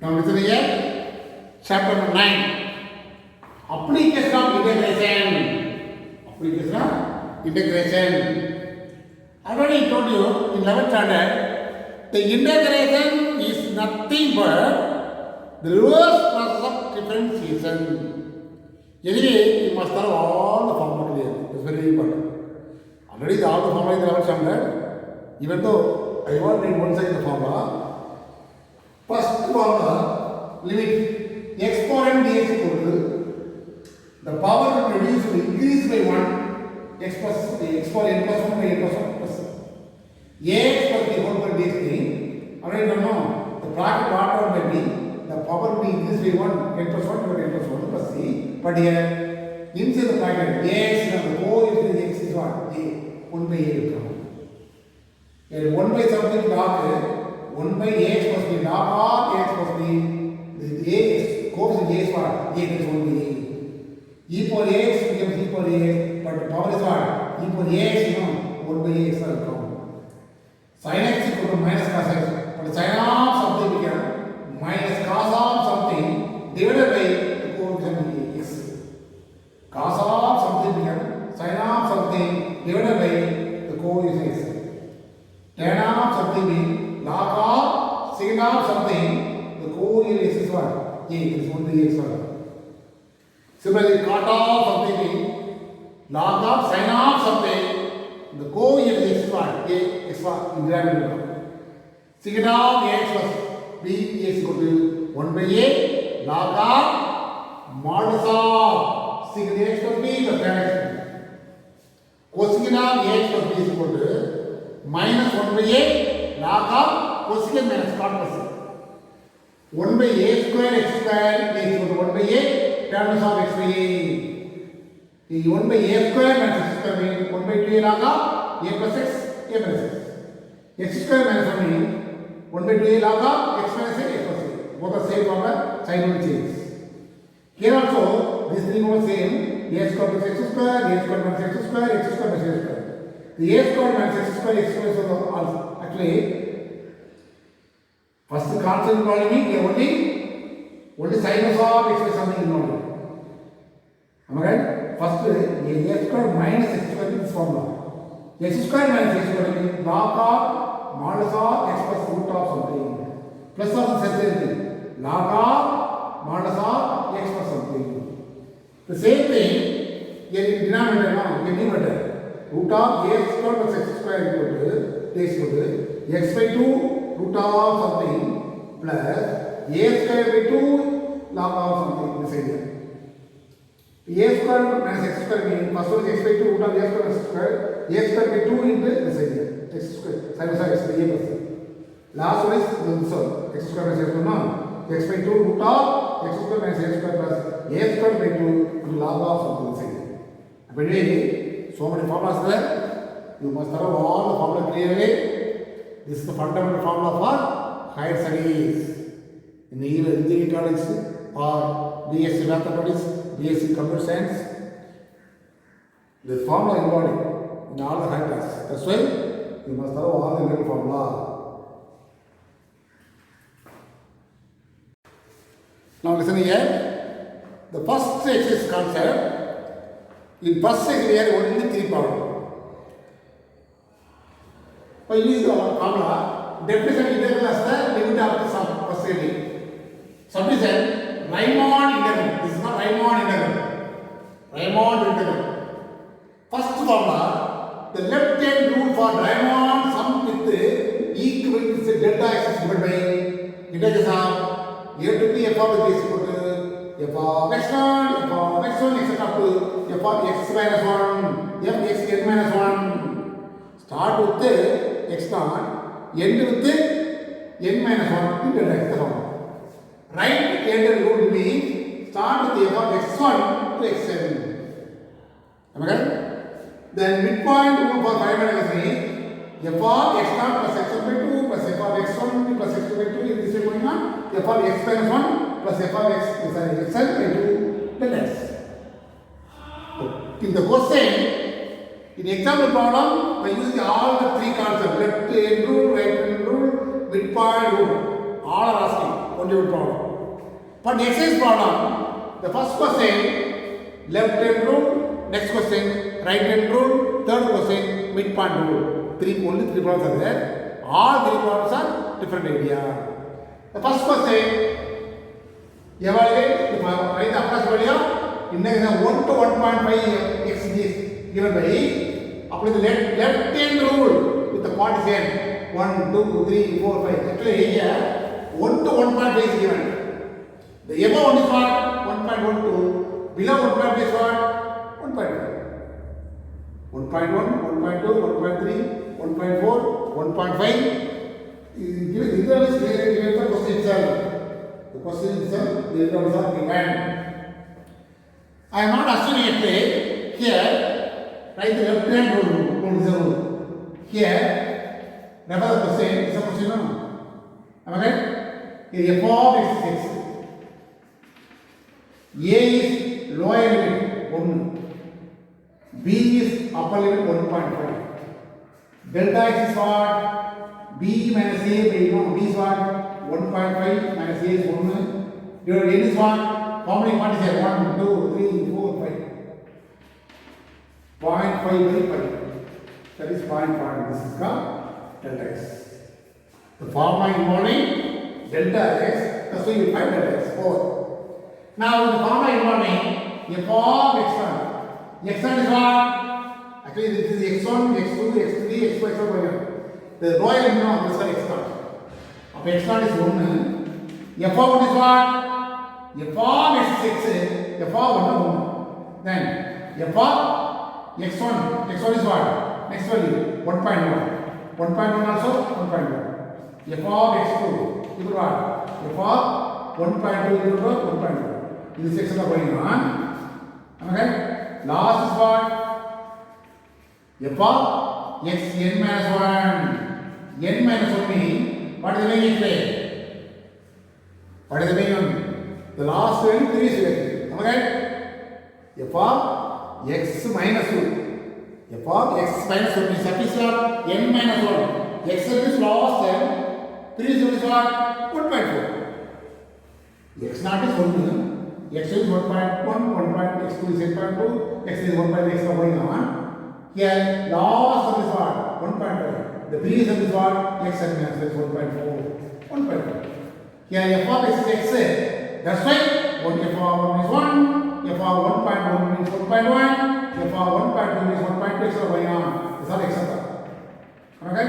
Now listen here, chapter number 9. Application of integration. Application of integration. I already told you in 11th standard, the integration is nothing but the reverse process of differentiation. Anyway, you must have all the formula clear. It's very important. Already all the formula in the 11th standard, even though I want to read one side the formula. First formula, limit exponent dx equal to the power to reduce will increase by 1 x plus the exponent n plus 1 by n plus 1 plus ax plus b whole power dx thing. Already don't know the bracket brought down by b, the power will be increased by 1 n plus 1 by n plus 1 plus c. But here inside the bracket ax now the coefficient x is what? A 1 by a will come. Here 1 by something log 1 by ax plus b log of ax plus b. The a is coefficient a is what? A is 1 by a. E power ax becomes e power ax, but the power is what? E power ax, 1 by ax will come. Sin x equal to minus cos x, but sin of something become minus cos of something divided by the coefficient x. Cos of something become sin of something divided by the coefficient x. Tan of something being log of secant of something, the coefficient x is what? A is 1 by x. Similarly, cot of something being log of sin of something, the coefficient x is what? A x in grammar. Secant of ax plus b is equal to 1 by a log of modulus of secant x plus b plus tan x. Cosecant of ax plus b is equal to minus 1 by a log of cosecant minus cot plus 1 by a square x square is equal to 1 by a tan of x by a. The 1 by a square minus x square means 1 by 2a log of a plus x, a minus x. X square minus 1 means 1 by 2a log of x minus a plus a. Both are same formula, sign only changes. Here also, these three are same. A square plus x square, a square minus x square, x square minus a square. The a square minus x square is also actually first constant volume only sinus of x by something is known. Am I right? First a square minus x square is this formula. X square minus x square means log of modulus of x plus root of something. Plus also same thing. Log of modulus of x plus something. The same thing here in denominator now, in numerator. Root of a square plus x square is equal to x by 2 root of something plus a square by 2 log of something this area. A square minus x square means first one is x by 2 root of a square minus x square, a square by 2 into this area, x square, sinus of x by a plus. Last one is this one, x square minus x square, no, x by 2 root of x square minus x square plus a square by 2 into log of something this area. But anyway, so many formulas there, you must have all the formula clearly. This is the fundamental formula for higher studies. In either engineering college or BSc Mathematics, BSc Computer Science, the formula involved in all the high classes. That's why you must have all the little formula. Now listen here. The first exercise concept. In first section here only 3 problems. By using the formula, definition integral as the limit of the sum possibility. Subdivision, Riemann integral. This is not Riemann integral. Riemann integral. First formula, the left hand rule for Riemann sum with equivalent delta x is given by integration of a to b f of x equal to f of x1, f of x1, etc. up to f of x minus 1, f x n minus 1. Start with x0, end with n minus 1 in delta x form. Right hand rule means start with f of x1 to xn. Am I right? Then midpoint rule for Riemann is f of x0 plus x1 by 2 plus f of x1 plus x2 by 2 is this way going on. F of x minus 1 plus f of x xn by 2 delta x. In the question, in example problem, by using all the 3 concepts, left hand rule, right hand rule, midpoint rule, all are asking. only one problem. For the exercise problem, the first question left hand rule, next question right hand rule, third question midpoint rule. Only three problems are there. All three problems are different area. The first question, evaluate the right approach value integration 1 to 1.5 x is given by apply the left hand rule with the partition 1, 2, 3, 4, 5. Actually here 1 to 1.5 is given. The above one is what? 1.12. Below 1.5 is what? 1.5. 1.1, 1.2, 1.3, 1.4, 1.5. Given the question itself. The question itself, the results are given. I am not assuming a play. Here, write the left hand rule. Here, remember the question. Is the question no? Am I right? Here, f of x is x. A is lower limit 1. B is upper limit 1.5. Delta x is what? B minus A by no. B is what? 1.5 minus A is 1. Your n is what? How many parts is here? 1, 2, 3, 4, 5. 0.5 by 5. That is 0.5. This is called delta x. The formula involving delta x. That's why you find delta x. 4. Now the formula involving f of x1. x1 is what? Actually this is x1, x2, x3, x4, x1. The royal minimum of this one x0. Of x0 is 1. F of 1 is what? F of x is x. F of 1 is 1. Then f of x1. x1 is what? Next value 1.1. 1.1 also 1.1. F of x2 equal what? F of 1.2 equal to 1.1. This section is going on. Okay? Last is what? F of x n minus 1. N minus 1 means what is the meaning play? What is the meaning? The last value 3 is selected. Okay? F of x minus 2. F of x minus 1 is sufficient n minus 1. X is last term. 3 is what? 1.4. X naught is 1. X is 1.1, 1. X2 is 8.2, x is 1.x going on. Here, last term is what? 1.5. The previous term is what? X and minus is 1.4. 1.4. Here, f of x is x. That's why, f of 1 is 1, f of 1.1 means 1.1, f of 1.2 means 1.2, x going on. These are etc. Okay?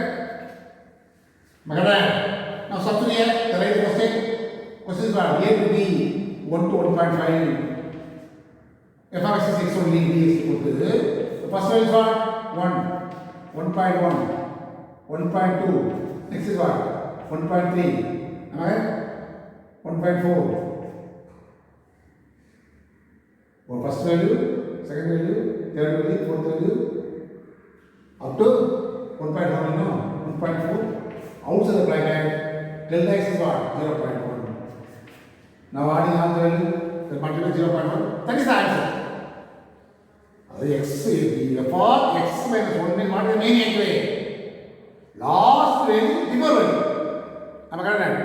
Now, substitute here, the right question. Question is what? A to B. 1 to 1.5. F of x is x only, b is equal to. The first one is what? 1. 1.1. 1.2. Next is what? 1.3. Alright? 1.4. First value, second value, third value, fourth value. Up to 1.1, no? 1.4. Outside the bracket, delta x is what? 0.1. Now adding all the value, the multiply 0.1. That is the answer. X, f of x minus 1 means what is the main equation? Last value, before value. Am I correct?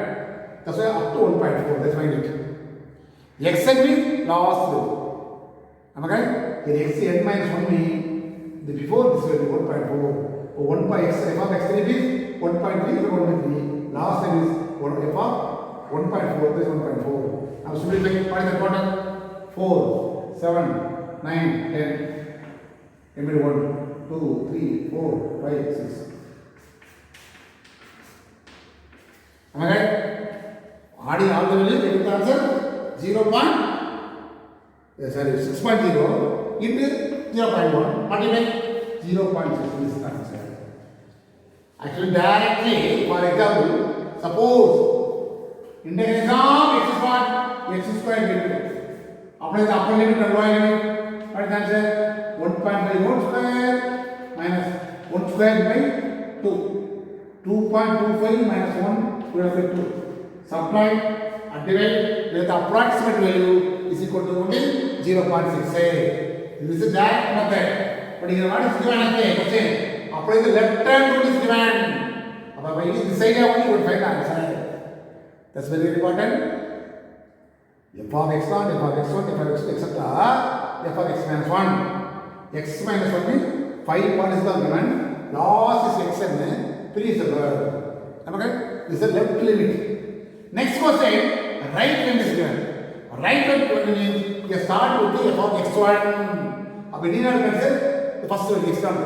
That's why up to 1.4. Let's find it. X n means last value. Am I correct? Here x n minus 1 means the before this value 1.4. 1 by x, f of x3 is 1.3 is 1.3. Last value is f of 1.4, this is 1.4. Now simplify, what is the total? 4, 7, 9, 10. Remember 1, 2, 3, 4, 5, 6. Am I right? Adding all the values, get the answer 0. 6.0 into 0.1. Multiply 0.6 is the answer. Actually, directly, for example, suppose integration of x is what? X square limit. Apply the upper limit and lower limit. What is the answer? 1.5 1 square minus 1 square by 2. 2.25 minus 1 divided by 2. Subtract and divide with the approximate value is equal to only 0.68. This is direct method. But here what is given as the question? Apply the left hand rule is given. By using this idea only you will find the answer. That's very important. F of x naught, f of x1, f of x2, etc. f of x minus 1. X minus 1 means 5 what is the given? Loss is x and 3 is the word. Okay? This is the left limit. Next question, right hand is given. Right hand means you start with the f of x1. Now we need to consider the first value x1.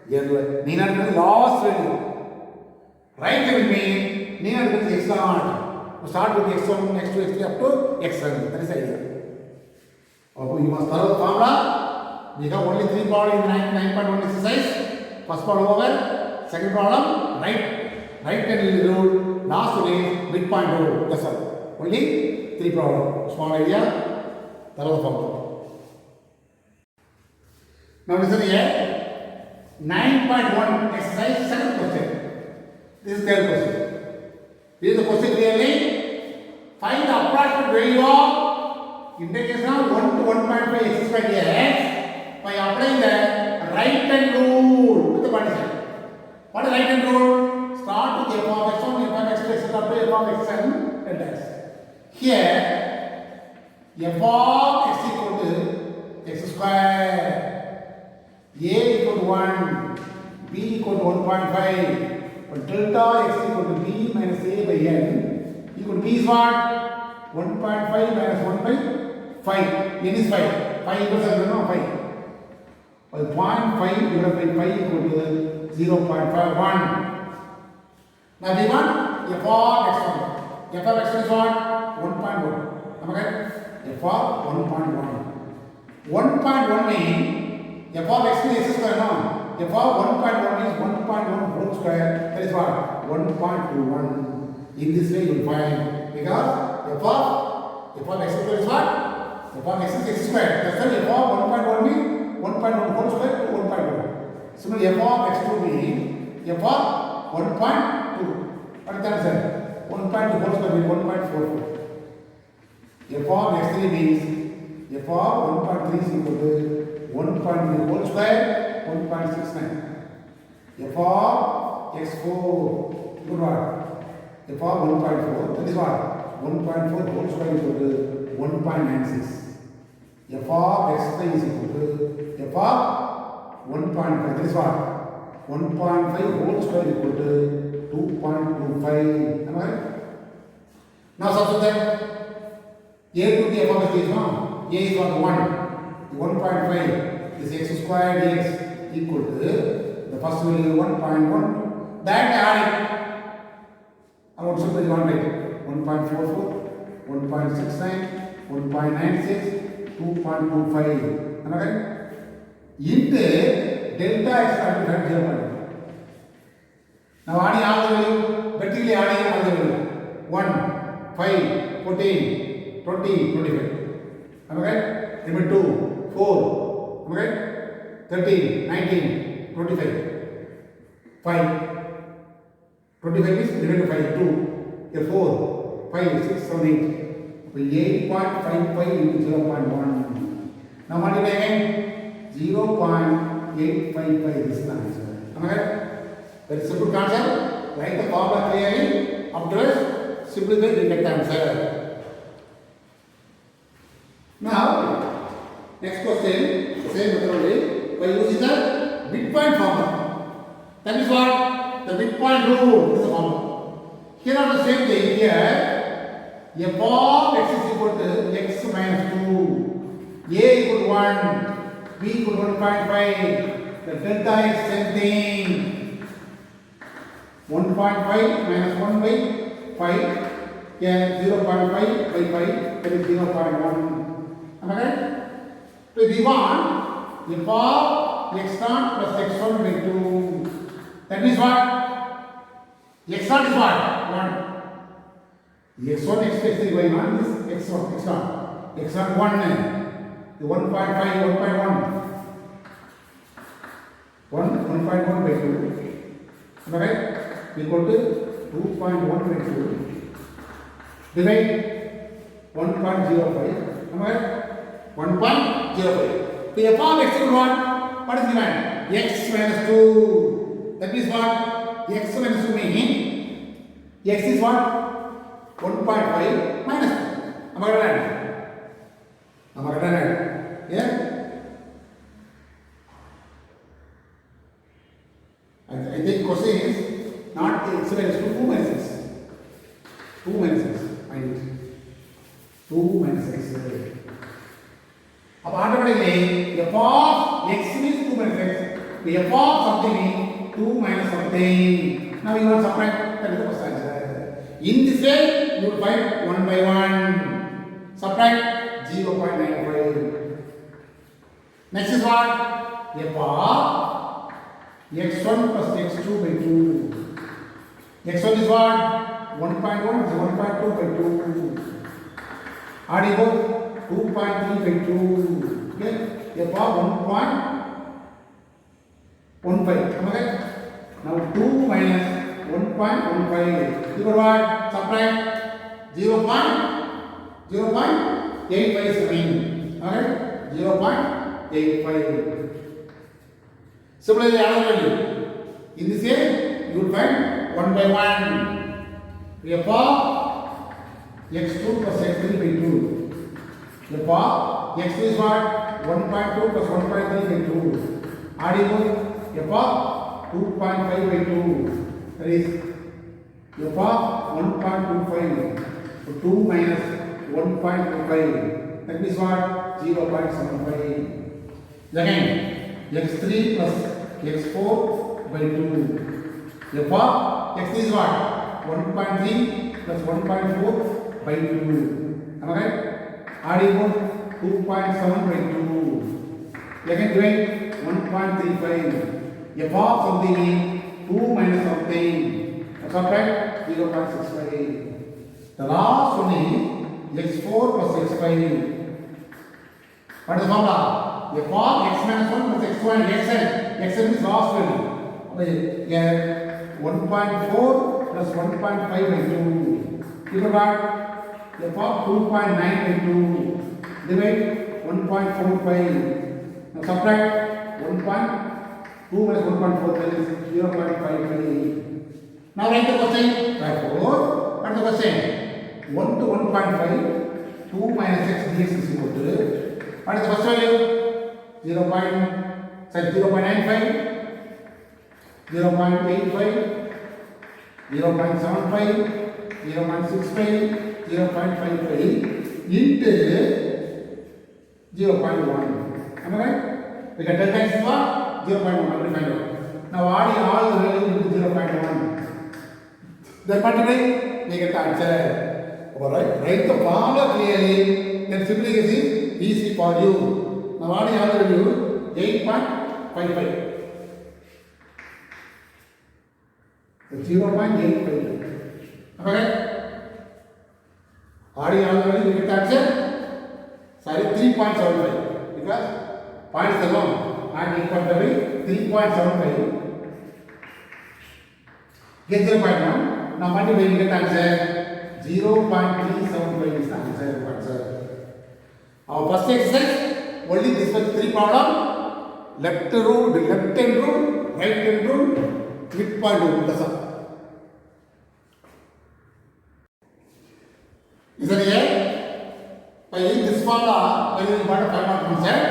Here we need to consider the last value. Right hand means we need to consider x naught. We start with x1, x2, x3 up to xn. That is the idea. Okay, you must follow the formula. We have only 3 problems in 9.1 exercise. First problem over. Second problem, right hand rule. Last one is midpoint rule. That's all. Only 3 problems. Small idea. Follow the formula. Now listen here. 9.1 exercise, second question. This is third question. This is the question clearly. Find the approximate value of integration of 1 to 1.5 x squared dx by applying the right hand rule with the condition. What is right hand rule? Start with f of x1, f of x2, etc. up to f of xn and x. Here, f of x equal to x square, a equal to 1, b equal to 1.5, but delta x equal to b minus a by n equal to b is what? 1.5 minus 1 by 5. N is 5. 5 equals 5. 0.5 divided by 5 equal to 0.51. Now we want f of x1. F of x1 is what? 1.1. Okay? F of 1.1. 1.1 means f of x is x square, no? F of 1.1 means 1.1 whole square. That is what? 1.21. In this way you will find, because f of x square is what? F of x is x square. That's why f of 1.1 means 1.1 whole square to 1.1. Similarly, f of x2 means f of 1.2. What is the answer? 1.2 whole square means 1.44. F of x3 means f of 1.3 is equal to 1.3 whole square, 1.69. F of x4, good one. F of 1.4, that is what? 1.4 whole square is equal to 1.96. F of x5 is equal to f of 1.5, that is what? 1.5 whole square is equal to 2.25. Am I right? Now substitute that. A to the f of x is 1. A is what? 1. 1.5 is x square dx equal to the first value 1.1. That added. I want to simply one like 1.44, 1.69, 1.96, 2.25. Am I right? Into delta x equal to 0.5. Now adding all the value, vertically adding all the value. 1, 5, 14, 20, 25. Am I right? Remember 2, 4, am I right? 13, 19, 25. 5. 25 is divided by 2. Here 4, 5, 6, 7, 8. 8.55 into 0.1. Now multiply again. 0.855 is the answer. Am I right? Very simple concept. Write the formula clearly. Afterwards, simplify to get the answer. Now, next question, same method only, by using the midpoint formula. That is what? The midpoint rule is the formula. Here are the same thing here. F of x is equal to x minus 2. A equal to 1. B equal to 1.5. The delta is same thing. 1.5 minus 1 by 5. Here 0.5 by 5. That is 0.1. Am I right? So we want f of x naught plus x1 by 2. That means what? X naught is what? 1. x1, x2, x3 by 1 is x1, x naught. X naught 1. The 1.5, 1.1. 1.1 by 2. Am I right? Equal to 2.1 by 2. Divide 1.05. Am I right? 1.05. So f of x equal to what is given? X minus 2. That means what? X minus 2 means x is what? 1.5 minus. Am I right? Am I right? Yeah? I think question is not x minus 2 minus x. 2 minus x. I need 2 minus x. Now automatically f of x means 2 minus x. The f of something is 2 minus something. Now you want to subtract. That is the first answer. In this way, you will find 1 by 1. Subtract 0.95. Next is what? F of x1 plus x2 by 2. x1 is what? 1.1 is 1.2 by 2. Add equal 2.3 by 2. Okay? F of 1.15. Am I right? Now 2 minus 1.15. Equal what? Subtract 0.857. Alright? 0.85. Similarly, another value. In this way, you will find 1 by 1. F of x2 plus x3 by 2. F of x2 is what? 1.2 plus 1.3 by 2. Add equal f of 2.5 by 2. That is f of 1.25. So 2 minus 1.25. That means what? 0.75. Again, x3 plus x4 by 2. F of x3 is what? 1.3 plus 1.4 by 2. Am I right? Add equal 2.7 by 2. Again, divide 1.35. F of something is 2 minus something. Subtract 0.65. The last one is x4 plus x5. What is the formula? F of x minus 1 plus x1 xn. Xn is last value. Yeah, 1.4 plus 1.5 by 2. Equal what? F of 2.9 by 2. Divide 1.45. Now subtract 1.2 minus 1.45 is 0.55. Now write the question. Therefore, what is the question? 1 to 1.5, 2 minus x dx is equal to, what is the first value? 0.95, 0.85, 0.75, 0.65, 0.55 into 0.1. Am I right? We can tell x is what? 0.1. Let me find out. Now add all the values into 0.1. Then multiply, we get the answer. Alright, write the formula clearly, then simplification is easy for you. Now what is the value? 8.55. 0.855. Okay? Adding all the value, we get the answer. Sorry, 3.75. Because point is alone. And 8.5, 3.75. Get 0.1. Now multiply, we get the answer. 0.375 is the answer. Our first exercise, only this was 3 problem. Left rule, left hand rule, right hand rule, midpoint rule. That's all. Is that here? By this formula, when you want to find out concept,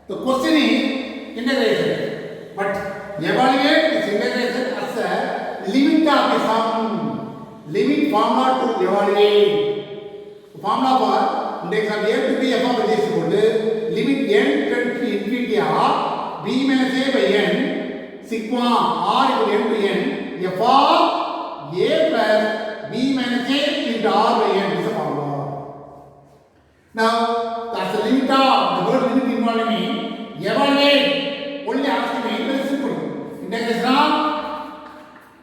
the question is integration. But evaluate this integration as a limit of a sum. Limit formula to evaluate. The formula for index of a to b f of x is equal to limit n tends to infinity of b minus a by n sigma r equal to n to n f of a plus b minus a into r by n is the formula. Now, that's the limit of the word limit involving me. Evaluate. Only asking me very simple. Integration of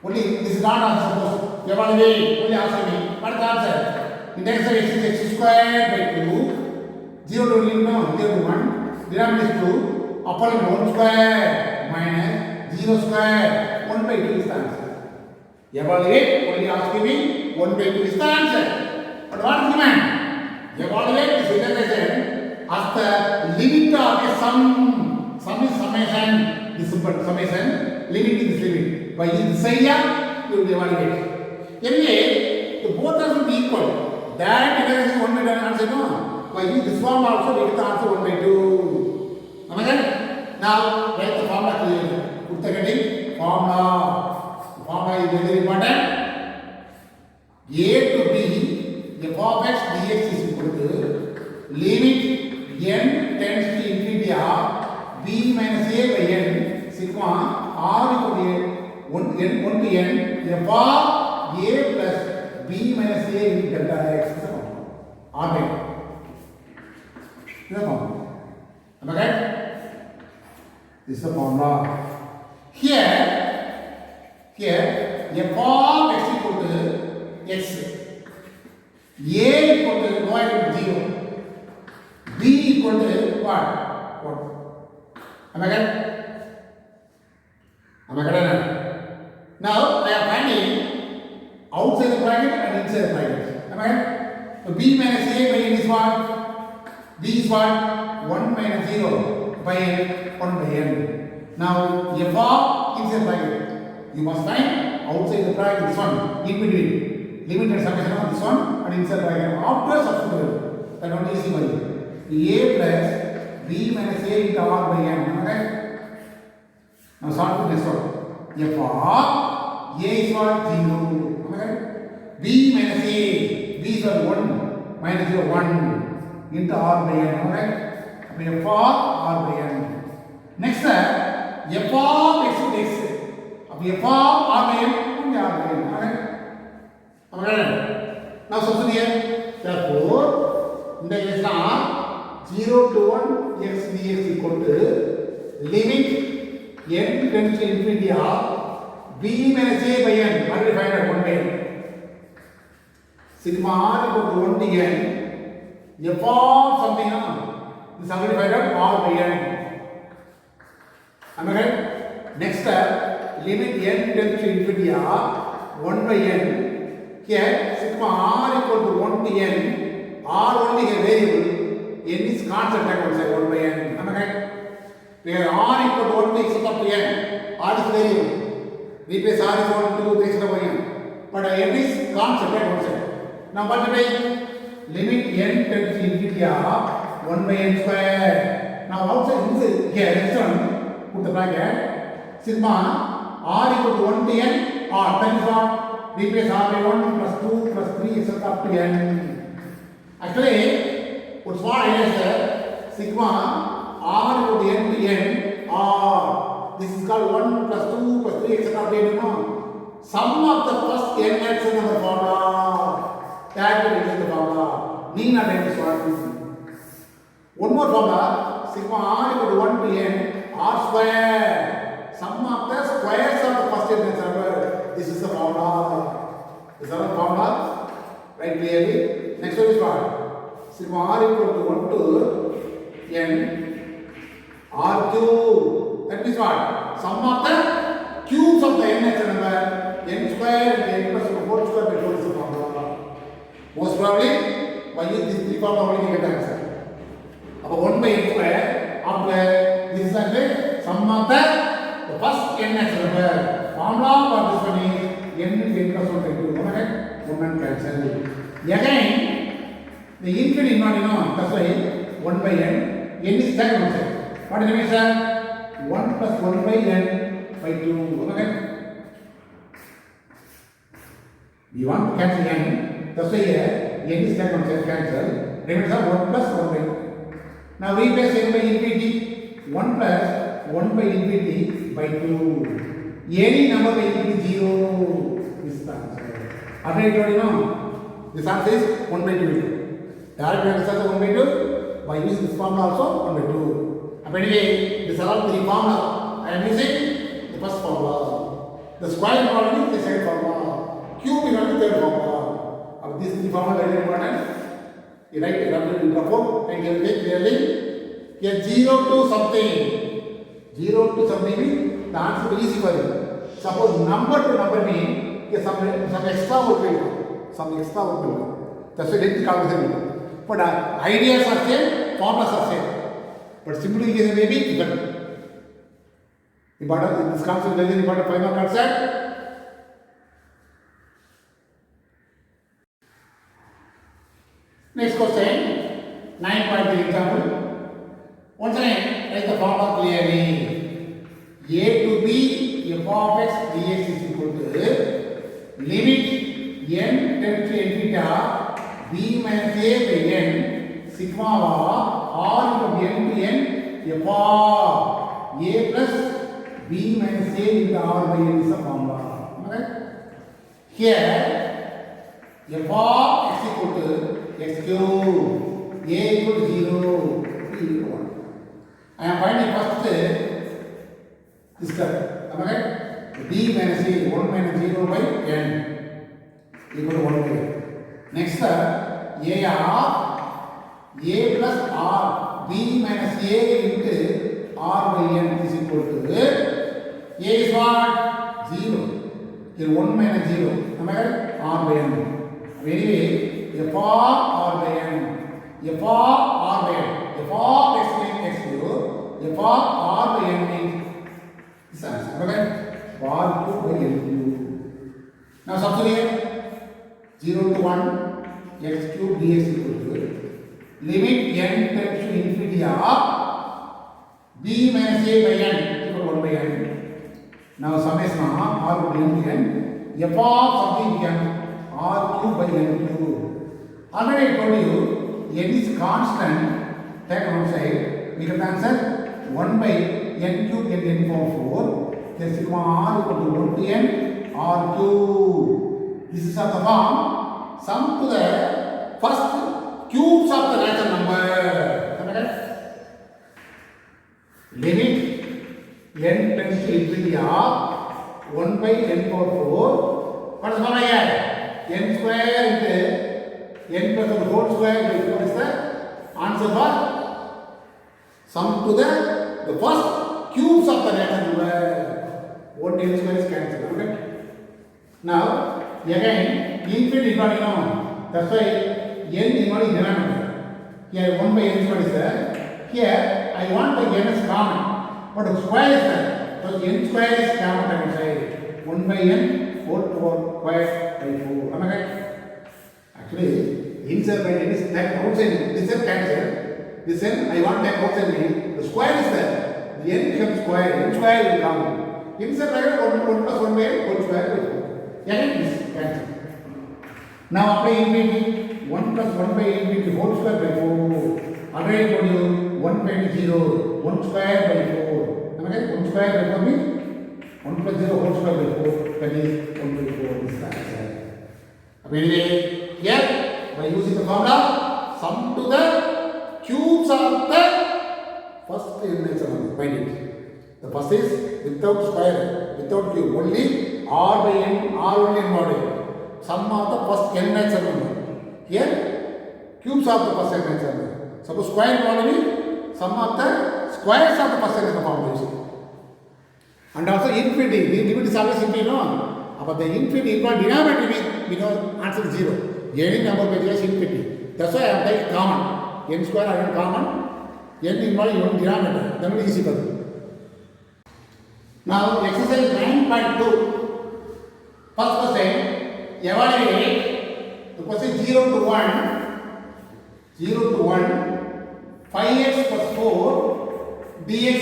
only this is not answer supposed. Evaluate, only answer me. What is the answer? Integration of x is x squared by 2. 0 to limit now, 0 to 1. Denominator is 2. Upper limit 1 square minus 0 square. 1 by 2 is the answer. Evaluate, only asking me 1 by 2 is the answer. But what is the demand? Evaluate this integration as the limit of a sum. Sum is summation. This is summation. Limit is this limit. By this area, you will evaluate. Anyway, the both are should be equal. That integration 1 by 2 answer no. By using this form also we get the answer 1 by 2. Understand? Now write the formula clearly. Put the heading formula. Formula is very important. A to B f of x dx is equal to limit n tends to infinity of b minus a by n sigma r equal to 1 to n f of a plus b minus a in delta x is the formula. R by this is the formula. Am I right? This is the formula. Here f of x equal to x, a equal to y equal to 0, b equal to what? Am I right? Am I correct? Now I am finding outside the bracket and inside the bracket. Am I right? So b minus a by n is what? B is what? 1 minus 0 by n, 1 by n. Now f of inside bracket. You must find outside the bracket this one, in between. Limited summation of this one and inside bracket. After substitute, that one is equal to a plus b minus a into r by n. Okay? Now solve the next one. F of a is what? 0. Okay? B minus a, b is what? 1 minus 0, 1 into r by n. Okay? F of r by n. Next, f of x is x. F of r by n and r by n. Okay? Okay? Now substitute here. Therefore, integration of 0 to 1 x dx equal to limit n tends to infinity of b minus a by n. Already find out 1 by n. Sigma r equal to 1 to n. F of something. This already find out r by n. Am I right? Next step, limit n tends to infinity of 1 by n. Here, sigma r equal to 1 to n, r only a variable, n is constant outside 1 by n. Am I right? Where r equal to 1 to x up to n, r is variable. Replace r is 1 to x up to n. But n is constant outside. Now multiply limit n tends to infinity of 1 by n square. Now outside inside here, next one, put the bracket, sigma r equal to 1 to n, r, that is what? Replace r by 1 plus 2 plus 3 etc. up to n. Actually, what's what is sigma r equal to n to n r. This is called 1 plus 2 plus 3 etc. up to n. You know? Sum of the first n x in the formula. That will be the formula. Need not end this one. One more formula. Sigma r equal to 1 to n r square. Sum of the squares of the first n number. This is the formula. Is that a formula? Right clearly. Next one is what? Sigma r equal to 1 to n r cube. That means what? Sum of the cubes of the n natural number n square and n plus 4 square by 4 is the formula. Most probably by using these three formula only you get the answer. About 1 by n square after this is the sum of the first n natural number. Formula for this one is n plus 1 by 2. Okay? 1 and cancel. Again, the infinity not that's why 1 by n. N is second one side. What is the measure? 1 plus 1 by n by 2. Okay? We want to cancel n. That's why here n is second one side, cancel. Remember 1 plus 1 by 2. Now replace n by infinity. 1 plus 1 by infinity by 2. Any number by infinity 0 is the answer. Already told you know. This answer is 1 by 2. Direct answer is 1 by 2. By using this formula also 1 by 2. But anyway, these are all three formula. I am using the first formula. The square formula is the second formula. Cube is the third formula. These three formulas are very important. You write it in the form and you will take clearly. Here 0 to something. 0 to something means the answer is easy for you. Suppose number to number means some extra work will come. Some extra work will come. That's why length calculation. But ideas are same, formulas are same. But simplification may be different. Important, this concept is very important. Final concept. Next question, 9.3 example. Once again, write the formula clearly. A to b f of x dx is equal to limit n tends to infinity b minus a by n sigma r into n to n f of a plus b minus a into r by n is the formula. Okay? Here f of x equal to x cube, a equal to 0, b equal to 1. I am finding first this term. Am I right? b minus a, 1 minus 0 by n equal to 1 by n. Next a of a plus r, b minus a into r by n is equal to a is what? 0. Here 1 minus 0. Am I right? R by n. Anyway, f of r by n, f of r by n, f of x means x cube, f of r by n means this answer. Okay? R cube by n cube. Now substitute 0 to 1 x cube dx equal to limit n tends to infinity of b minus a by n equal to 1 by n. Now summation r by n to n, f of something becomes r cube by n cube. Already I told you n is constant, take outside, we get the answer 1 by n cube get n power 4, then sigma r equal to 1 to n r cube. This is of the form sum to the first cubes of the natural number. Limit n tends to infinity of 1 by n power 4. What is the formula here? N square into n plus the whole square by 4 is the answer for sum to the first cubes of the natural number. What n square is cancelled. Okay? Now again infinity is not known. That's why n is not in denominator. Here 1 by n square is there. Here I want the n is common, but the square is there. So n square is common outside. 1 by n whole square by 4. Am I right? Actually, inside by n is that outside. This is cancelled. This n I want that outside me. The square is there. The n becomes square. N square will come. Inside by 1 plus 1 by n whole square by 4. Again this cancelled. Now apply infinity. 1 plus 1 by infinity whole square by 4. Already told you 1 by 0. 1 square by 4. Am I right? 1 square by 4 means 1 plus 0 whole square by 4. That is 1 by 4 is the answer. Anyway, here by using the formula, sum to the cubes of the first natural number. Find it. The first is without square, without cube, only r by n, r only involved. Sum of the first n natural number. Here, cubes of the first n natural number. Suppose square involved, sum of the squares of the first n natural formula. And also infinity, the limit is always infinity, no? But the infinity involved denominator we know answer is 0. Any number may be infinity. That's why I am taking common. N square I am common. N involved even denominator. Then it is equal. Now exercise 9.2. First question, evaluate the question 0 to 1. 0 to 1. 5x plus 4 dx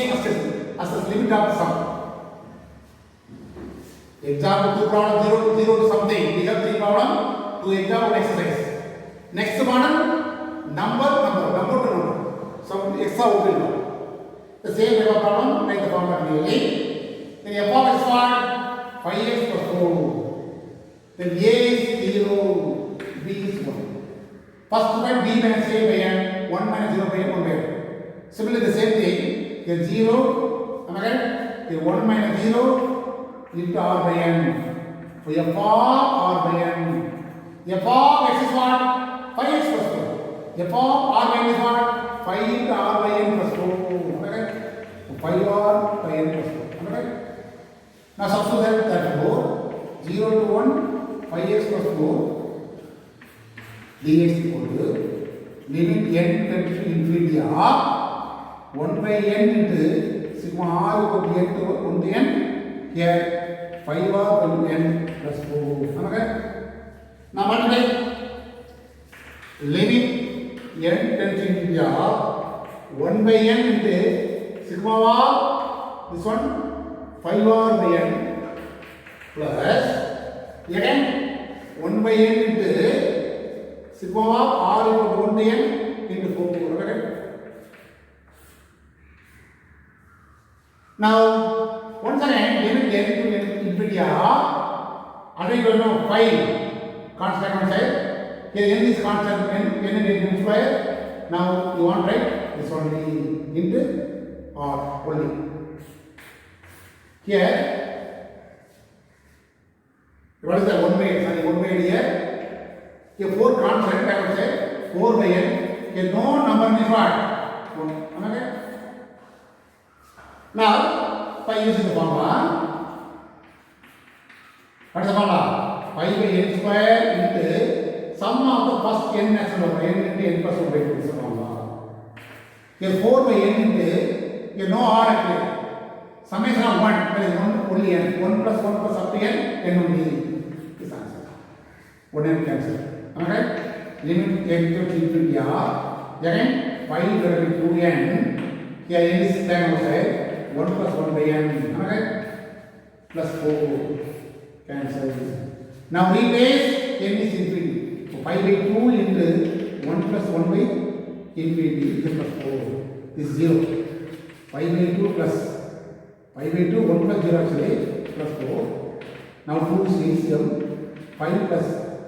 as the limit of the sum. Example 2 problem 0 to something. We have 3 problem, 2 example exercise. Next problem, number to number. Some extra open. The same type of problem, make the formula clearly. Then f of x what? 5x plus 4. Then a is 0, b is 1. First one b minus a by n, 1 minus 0 by n, 1 by n. Similarly the same thing, here 0, am I right? Here 1 minus 0 into r by n. So f of r by n. F of x is what? 5x plus 4. F of r by n is what? 5 into r by n plus 4. Am I right? So 5r by n plus 4. Am I right? Now substitute that 4. 0 to 1, 5x plus 4 dx equal to limit n tends to infinity of 1 by n into sigma r equal to n to 1 to n. Here 5r by n plus 4. Am I right? Now multiply limit n tends to infinity of 1 by n into sigma of this one 5r by n plus again 1 by n into sigma of r equal to 1 by n into 4 correct. Now once again limit n to infinity of again you know 5 constant on side. Here n is constant, n is square. Now you want write this only into or only. Here, what is the 1 by sorry 1 by here? Here 4 constant I would say 4 by n. Here no number is what? 1. Okay. Now by using the formula, what is the formula? 5 by n square into sum of the first n natural number n into n plus 1 by 2 is the formula. Here 4 by n into here no r actually. Summation of 1 that is 1 only n 1 plus 1 plus up to n only is answer. 1 n cancel. Alright. Limit n to infinity r again 5 divided by 2n here n is time outside 1 plus 1 by n alright plus 4 cancel. Now replace n is infinity. 5 by 2 into 1 plus 1 by infinity is plus 4. This is 0. 5 by 2 plus 5 by 2, 1 plus 0 actually plus 4. Now 2 is LCM. 5 plus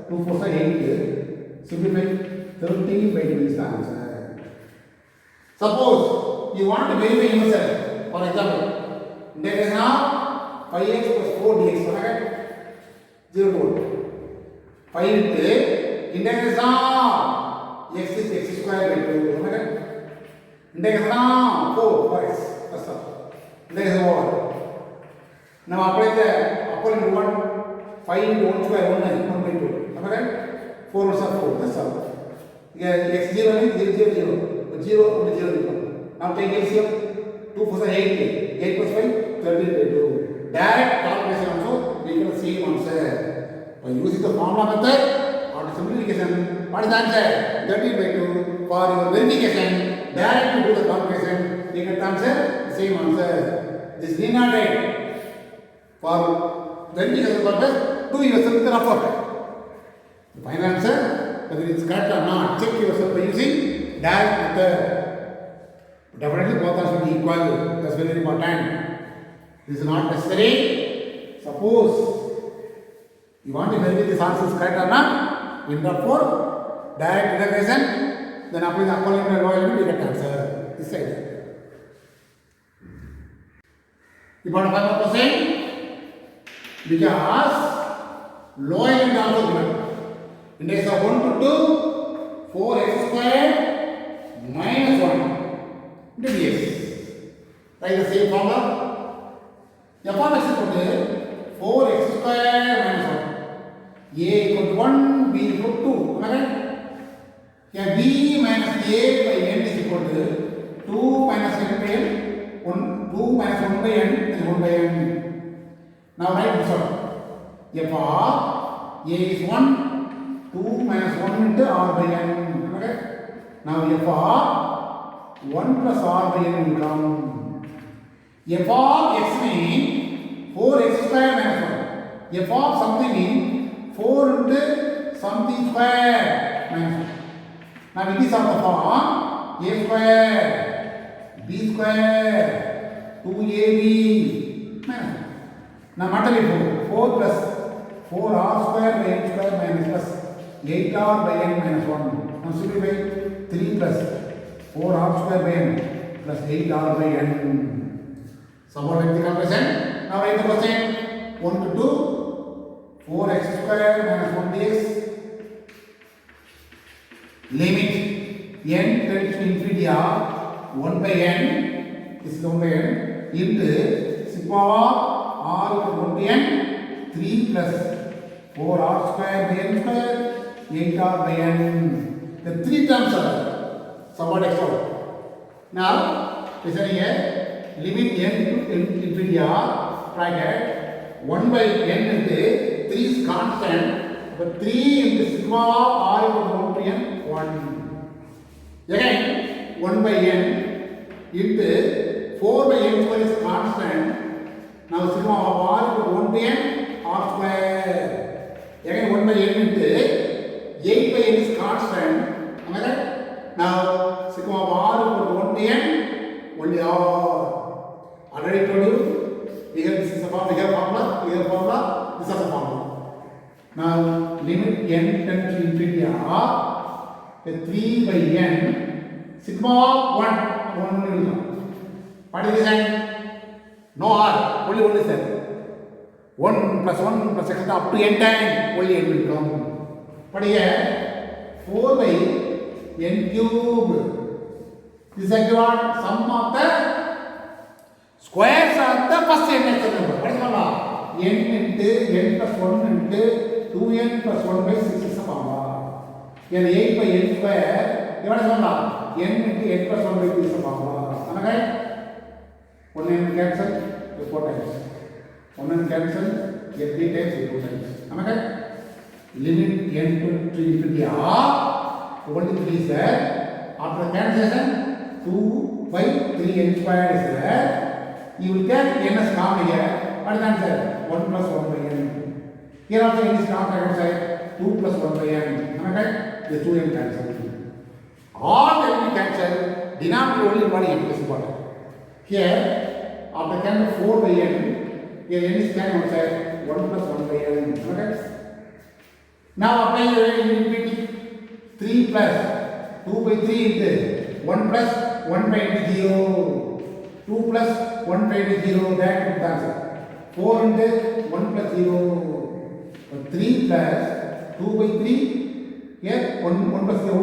2 4 is 8. Simplify 13 by 2 is the answer. Suppose you want to verify yourself. For example, integration of 5x plus 4 dx. Correct? 0 to 1. 5 into integration of x is x square by 2. Correct? Integration of 4 x. That's all. Integration over. Now apply the upper limit 1. 5 into 1 square 1 by 2. Correct? 4 is 4. That's all. Here x 0 is 0 0 0. 0 into 0. Now take LCM. 2 4 is 8. 8 plus 5 13 by 2. Direct calculation also we get the same answer. By using the formula method or the simplification, what is the answer? 13 by 2. For your verification, direct to do the calculation, you get the answer, the same answer. This need not write. For verification purpose, do yourself the rough work. The final answer, whether it is correct or not, check yourself by using direct method. Definitely both are should be equal. That's very important. This is not necessary. Suppose you want to verify this answer is correct or not, in the for direct integration, then apply the upper limit and lower limit, you get the answer. This side. You want to find out because lower limit also given. Index of 1 to 2, 4x square minus 1 into dx. Write the same formula. F of x equal to 4x square minus 1. A equal to 1, B equal to 2. Correct? Here B minus A by n is equal to 2 minus n by n. 2 minus 1 by n is 1 by n. Now write this one. F of A is 1, 2 minus 1 into r by n. Correct? Now F of 1 plus r by n will come. F of x means 4x square minus 1. F of something means 4 into something square minus 1. Now it is of the form a square, b square, 2ab minus 1. Now multiply 4 plus 4r square by n square minus plus 8r by n minus 1. Now simplify 3 plus 4r square by n plus 8r by n. Somewhat like the calculation. Now write the question. 1 to 2, 4x square minus 1 dx. Limit n tends to infinity of 1 by n. This is 1 by n into sigma of r equal to 1 by n. 3 plus 4r square by n square 8r by n. The 3 terms are somewhat extra. Now listen here. Limit n to infinity r bracket 1 by n into 3 is constant, but 3 into sigma of r equal to 1 by n what 1. Again 1 by n into 4 by n square is constant. Now sigma of r equal to 1 by n r square. Again 1 by n into 8 by n is constant. Am I right? Now sigma of r equal to 1 by n only r. Already told you. Here this is a formula. Here formula. This is a formula. Now limit n tends to infinity r. The 3 by n sigma of 1. What is this n? No r. Only is there. 1 plus x up to n time. Only n will come. But here 4 by n cube. This is actually what? Sum of the squares of the first n natural number. What is called? N into n plus 1 into 2n plus 1 by 6 is the formula. Here 8 by n square. What is called? N into n plus 1 by 2 is the formula. Am I right? 1 n cancel, 4 times. 1 n cancel, get 3 times, 2 times. Am I right? Limit n to infinity r. Only 3 is there. After cancellation, 2 by 3 n square is there. You will get n as common here. What is the answer? 1 plus 1 by n. Here also n is common outside. 2 plus 1 by n. Am I right? The 2 n cancel. All the n cancel. Denominator only one n is important. Here, after cancel 4 by n, here n is cancelled outside. 1 plus 1 by n. Am I right? Now apply the infinity. 3 plus 2 by 3 into 1 plus 1 by 0. 2 plus 1 by 0, that is the answer. 4 into 1 plus 0. 3 plus 2 by 3. Here 1 plus 1.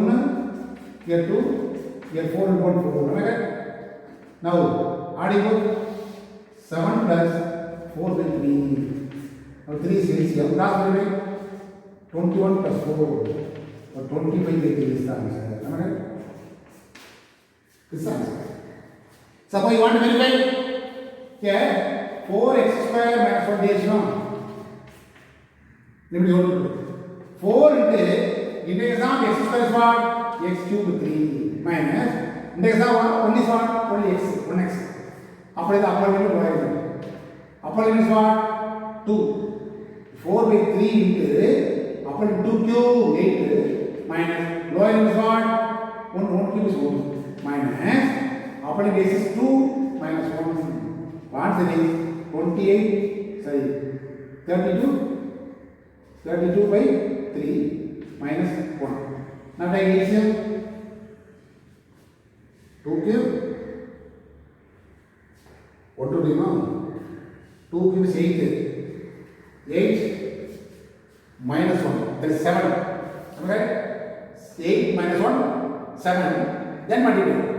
Here 2. Here 4 and 1 4. Right? Now adding up 7 plus 4 by 3. Now 3 is LCM. Last by 21 plus 4. Or 25 by 3 is the answer. Am I right? This is the answer. Suppose you want to verify here 4x square minus 1 is no. Let me hold it. 4 into index of x square is what? X cube 3 minus index of 1 is what? Only x 1x. Upper is the upper limit, lower limit. Upper limit is what? 2. 4 by 3 into upper limit 2 cube 8 minus lower limit is what? 1 cube is 1 minus upper limit is 2 minus 1. Answer is 28, sorry, 32 by 3 minus 1. Now take LCM. 2 cube. 1 to 3, no? 2 cube is 8. 8 minus 1, that is 7. Okay? 8 minus 1, 7. Then multiply.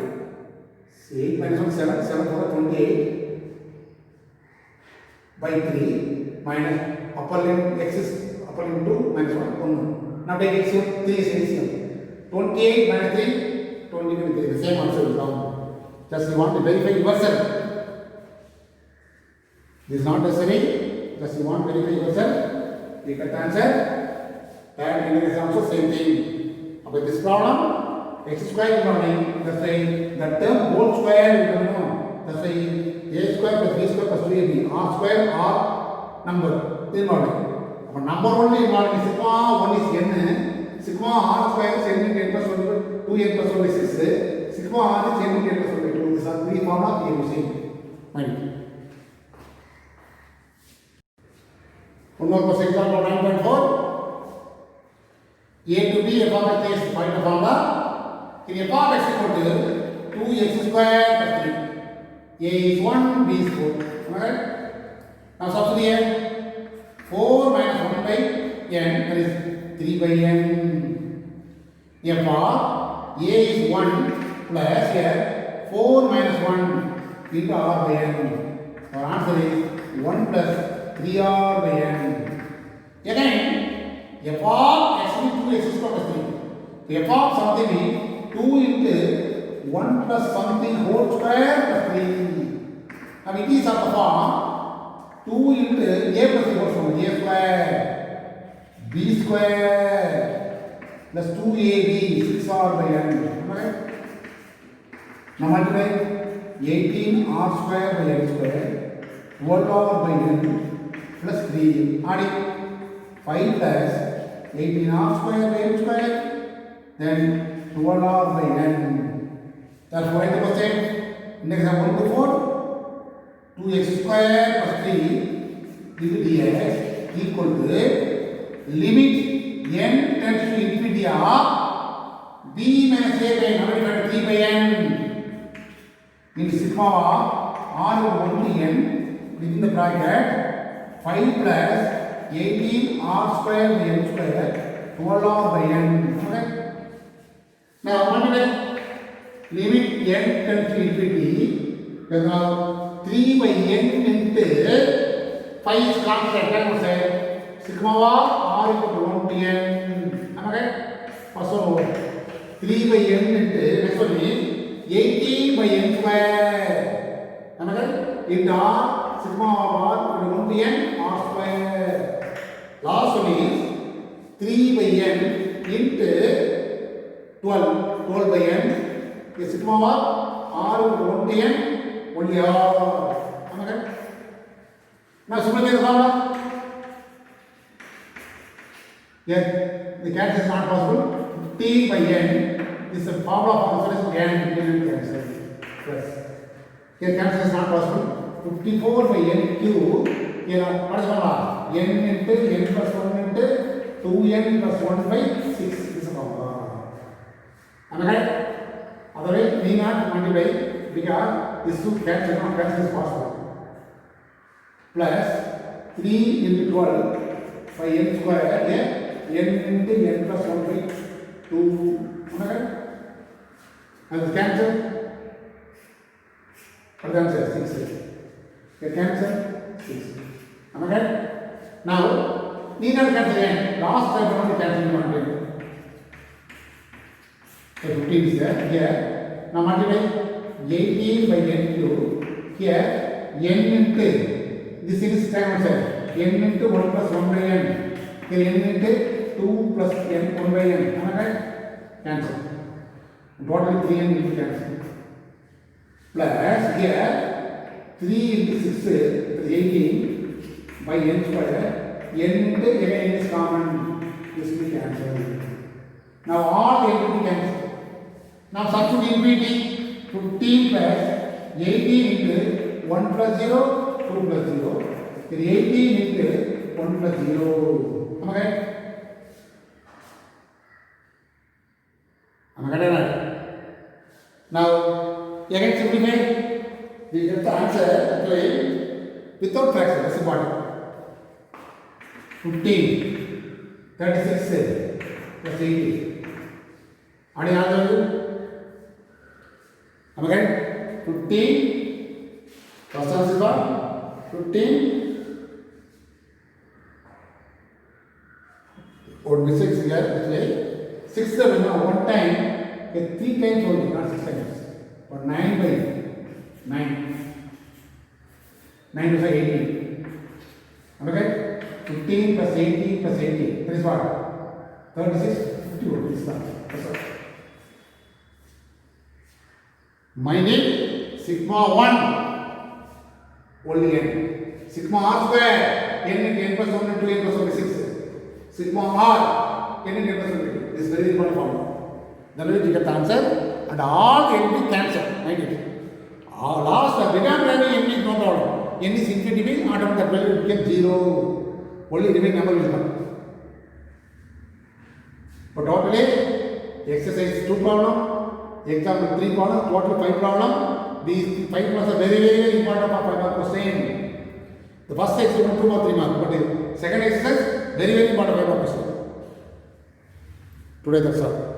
8 minus 1, 7, 7 for 28 by 3 minus upper limit x is upper limit 2 minus 1. Now take x 3 is LCM. 28 minus 3, 20 minus 3. The same answer will come. Just you want to verify yourself. This is not necessary. Just you want to verify yourself. You get the answer. And in this also same thing. About this problem, x square is running. That's why the term whole square is going on. That's why a square plus b square plus 3ab. R square r number is running. But number only is running. Sigma 1 is n. Sigma r square is n into n plus 1 2n plus 1 by 6. Sigma r is n into n plus 1 by 2. These are three formulas we are using. Mind. One more question, example 9.4. A to b f of x is find the formula. In f of x equal to 2x square plus 3. A is 1, b is 4. Am I right? Now substitute here. 4 minus 1 by n, that is 3 by n. F of a is 1 plus here 4 minus 1 into r by n. Our answer is 1 plus 3r by n. Again, f of x is 2x square plus 3. F of something is 2 into 1 plus something whole square plus 3. Now it is of the form 2 into a plus b whole square, a square, b square plus 2ab 6r by n. Right? Now multiply 18r square by n square whole power by n plus 3. Adding 5 plus 18r square by n square then 12r by n. That's why the question. Next example 1 to 4. 2x square plus 3 dx equal to limit n tends to infinity of b minus a by n divided by 3 by n in sigma r over 1 to n within the bracket 5 plus 18 r square by n square 12 r by n. Okay. Now multiply limit n tends to infinity. Now 3 by n into 5 is constant. That was sigma r equal to 1 to n. Am I right? First one 3 by n into next one is 18 by n square. Am I right? Into r sigma r equal to 1 to n r square. Last one is 3 by n into 12 by n is sigma r equal to 1 to n only r. Am I right? Now simplify the formula. Yes, the cancel is not possible. 15 by n is the formula for the first n cancel. Plus. Here cancel is not possible. 54 by n cube. Here what is the formula? N into n plus 1 into 2n plus 1 by 6 is the formula. Am I right? Otherwise, we not multiply because this two cancel is possible. Plus 3 into 12 by n square. Here n into n plus 1 by 2. Am I right? And the cancel. What is the answer? 6. Here cancel 6. Am I right? Now, need not cancel again. Last time only cancel one time. So 15 is there. Here. Now multiply 18 by n cube. Here n into this is time outside. N into 1 plus 1 by n. Here n into 2 plus n 1 by n. Am I right? Cancel. Totally 3n will be cancelled. Plus here 3 into 6 is 18 by n square. N into n is common. This will be cancelled. Now all n will be cancelled. Now substitute infinity. 15 plus 18 into 1 plus 0, 2 plus 0. Then 18 into 1 plus 0. Am I right? Am I right or not? Now, again simplify. We get the answer actually without fraction. That's important. 15, 36 plus 80. Any other? Am I right? 15. First answer is what? 15. Would be 6 here. Actually, 6 is one time. Okay, 3 times only, not 6 times. But 9 by 9. 9 is 18. Am I right? 15 plus 18 plus 18. That is what? 36, 51. This is the answer. That's all. Mind it, sigma 1 only n. Sigma r square n into n plus 1 into n plus 1 is 6. Sigma r n into n plus 1 into 2. This is very important formula. Then we get the answer and all n will be cancelled. Mind it. Last without having n is no problem. N is infinity means automatically value will become 0. Only remaining number will come. But totally exercise 2 problem. Example 3 problem, total 5 problem. These 5 problems are very important for 5 mark question. The first exercise 2 or 3 mark, but the second exercise very important 5 mark question. Today that's all.